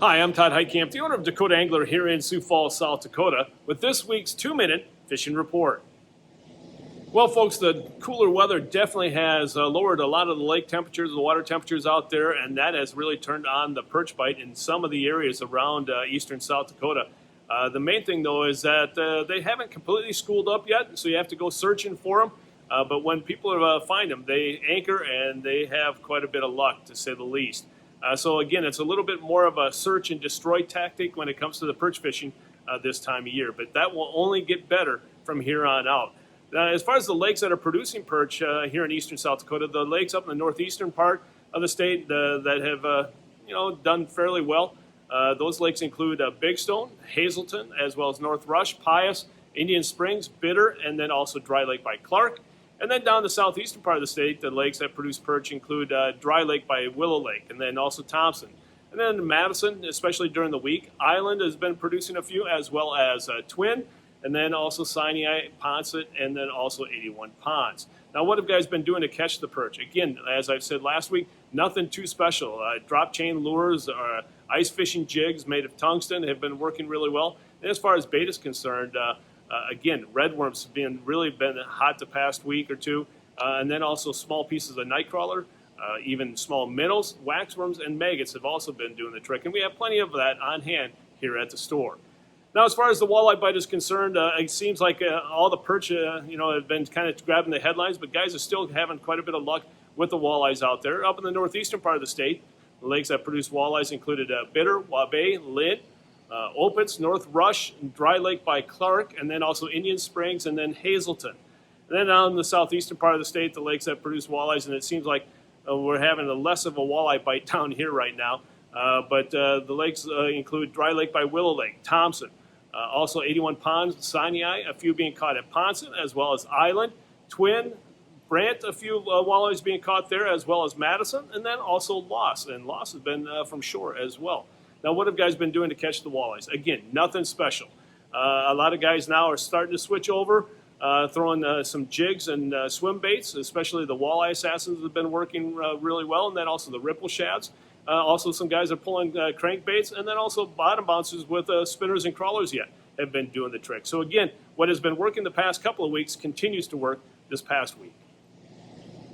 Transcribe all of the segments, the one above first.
Hi, I'm Todd, the owner of Dakota Angler here in Sioux Falls, South Dakota, with this week's 2-minute fishing report. Well, folks, the cooler weather definitely has lowered a lot of the lake temperatures, the water temperatures out there, and that has really turned on the perch bite in some of the areas around eastern South Dakota. The main thing, though, is that they haven't completely schooled up yet, so you have to go searching for them. But when people find them, they anchor, and they have quite a bit of luck, to say the least. So again, it's a little bit more of a search and destroy tactic when it comes to the perch fishing this time of year, but that will only get better from here on out. As far as the lakes that are producing perch here in eastern South Dakota, the lakes up in the northeastern part of the state that have done fairly well, those lakes include Big Stone, Hazelton, as well as North Rush, Pius, Indian Springs, Bitter, and then also Dry Lake by Clark. And then down the southeastern part of the state, the lakes that produce perch include Dry Lake by Willow Lake, and then also Thompson. And then Madison, especially during the week. Island has been producing a few, as well as Twin, and then also Sinai, Ponset, and then also 81 Ponds. Now, what have guys been doing to catch the perch? Again, as I've said last week, nothing too special. Drop chain lures or ice fishing jigs made of tungsten have been working really well. And as far as bait is concerned, again, redworms have been hot the past week or two, and then also small pieces of nightcrawler, even small minnows, waxworms, and maggots have also been doing the trick, and we have plenty of that on hand here at the store. Now, as far as the walleye bite is concerned, it seems like all the perch, have been kind of grabbing the headlines, but guys are still having quite a bit of luck with the walleyes out there. Up in the northeastern part of the state, the lakes that produce walleyes included Bitter, Wabae, Lynn, Opitz, North Rush, Dry Lake by Clark, and then also Indian Springs, and then Hazelton. And then down in the southeastern part of the state, the lakes that produce walleyes, and it seems like we're having less of a walleye bite down here right now. But the lakes include Dry Lake by Willow Lake, Thompson, also 81 Ponds, Sinai, a few being caught at Ponset, as well as Island, Twin, Brant, a few walleyes being caught there, as well as Madison, and then also Loss. And Loss has been from shore as well. Now, what have guys been doing to catch the walleyes? Again, nothing special. A lot of guys now are starting to switch over, throwing some jigs and swim baits, especially the walleye assassins have been working really well, and then also the ripple shads. Also, some guys are pulling crankbaits, and then also bottom bouncers with spinners and crawlers yet have been doing the trick. So again, what has been working the past couple of weeks continues to work this past week.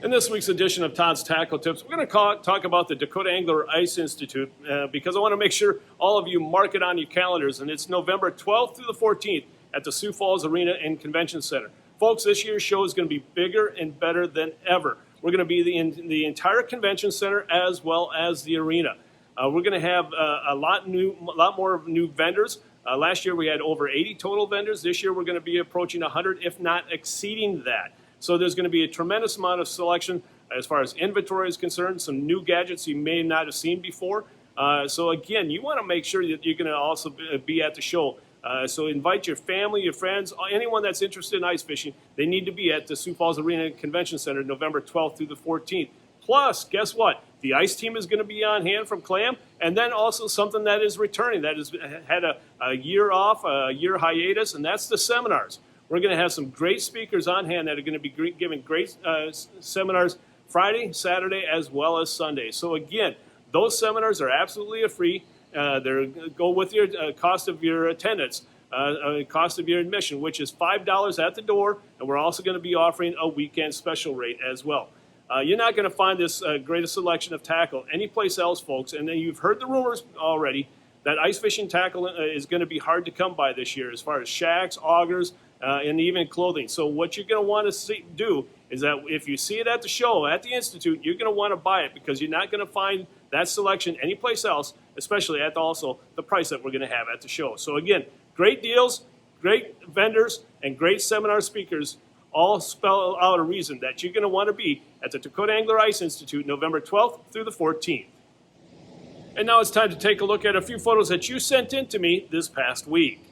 In this week's edition of Todd's Tackle Tips, we're going to talk about the Dakota Angler Ice Institute because I want to make sure all of you mark it on your calendars, and it's November 12th through the 14th at the Sioux Falls Arena and Convention Center. Folks, this year's show is going to be bigger and better than ever. We're going to be in the entire convention center as well as the arena. We're going to have a lot more new vendors. Last year we had over 80 total vendors. This year we're going to be approaching 100, if not exceeding that. So there's going to be a tremendous amount of selection as far as inventory is concerned, some new gadgets you may not have seen before. So again, you want to make sure that you're going to also be at the show. So invite your family, your friends, anyone that's interested in ice fishing. They need to be at the Sioux Falls Arena Convention Center November 12th through the 14th. Plus, guess what? The ice team is going to be on hand from Clam, and then also something that is returning, that has had a year off, a year hiatus, and that's the seminars. We're going to have some great speakers on hand that are going to be giving great seminars Friday, Saturday, as well as Sunday. So again, those seminars are absolutely free. They go with your cost of your attendance, cost of your admission, which is $5 at the door, and we're also going to be offering a weekend special rate as well. You're not going to find this greatest selection of tackle anyplace else, folks, and then you've heard the rumors already that ice fishing tackle is going to be hard to come by this year as far as shacks, augers, and even clothing. So what you're going to want to do is that if you see it at the show, at the Institute, you're going to want to buy it because you're not going to find that selection anyplace else, especially at also the price that we're going to have at the show. So again, great deals, great vendors, and great seminar speakers all spell out a reason that you're going to want to be at the Dakota Angler Ice Institute November 12th through the 14th. And now it's time to take a look at a few photos that you sent in to me this past week.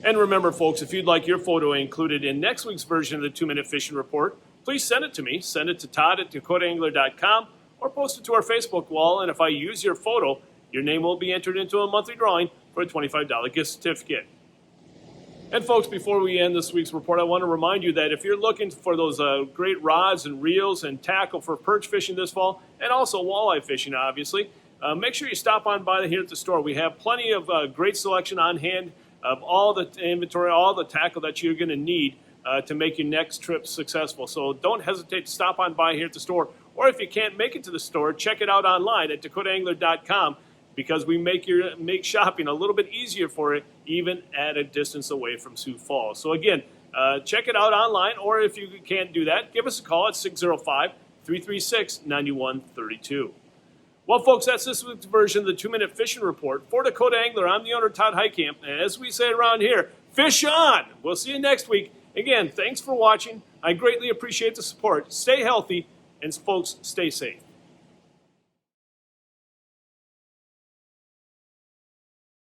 And remember, folks, if you'd like your photo included in next week's version of the 2-Minute Fishing Report, please send it to me. Send it to Todd at DakotaAngler.com or post it to our Facebook wall. And if I use your photo, your name will be entered into a monthly drawing for a $25 gift certificate. And folks, before we end this week's report, I want to remind you that if you're looking for those great rods and reels and tackle for perch fishing this fall, and also walleye fishing, obviously, make sure you stop on by here at the store. We have plenty of great selection on hand of all the inventory, all the tackle that you're going to need to make your next trip successful. So don't hesitate to stop on by here at the store. Or if you can't make it to the store, check it out online at dakotaangler.com, because we make shopping a little bit easier for you, even at a distance away from Sioux Falls. So again, check it out online, or if you can't do that, give us a call at 605-336-9132. Well, folks, that's this week's version of the 2-Minute Fishing Report. For Dakota Angler, I'm the owner, Todd Heitkamp, and as we say around here, fish on! We'll see you next week. Again, thanks for watching. I greatly appreciate the support. Stay healthy, and folks, stay safe.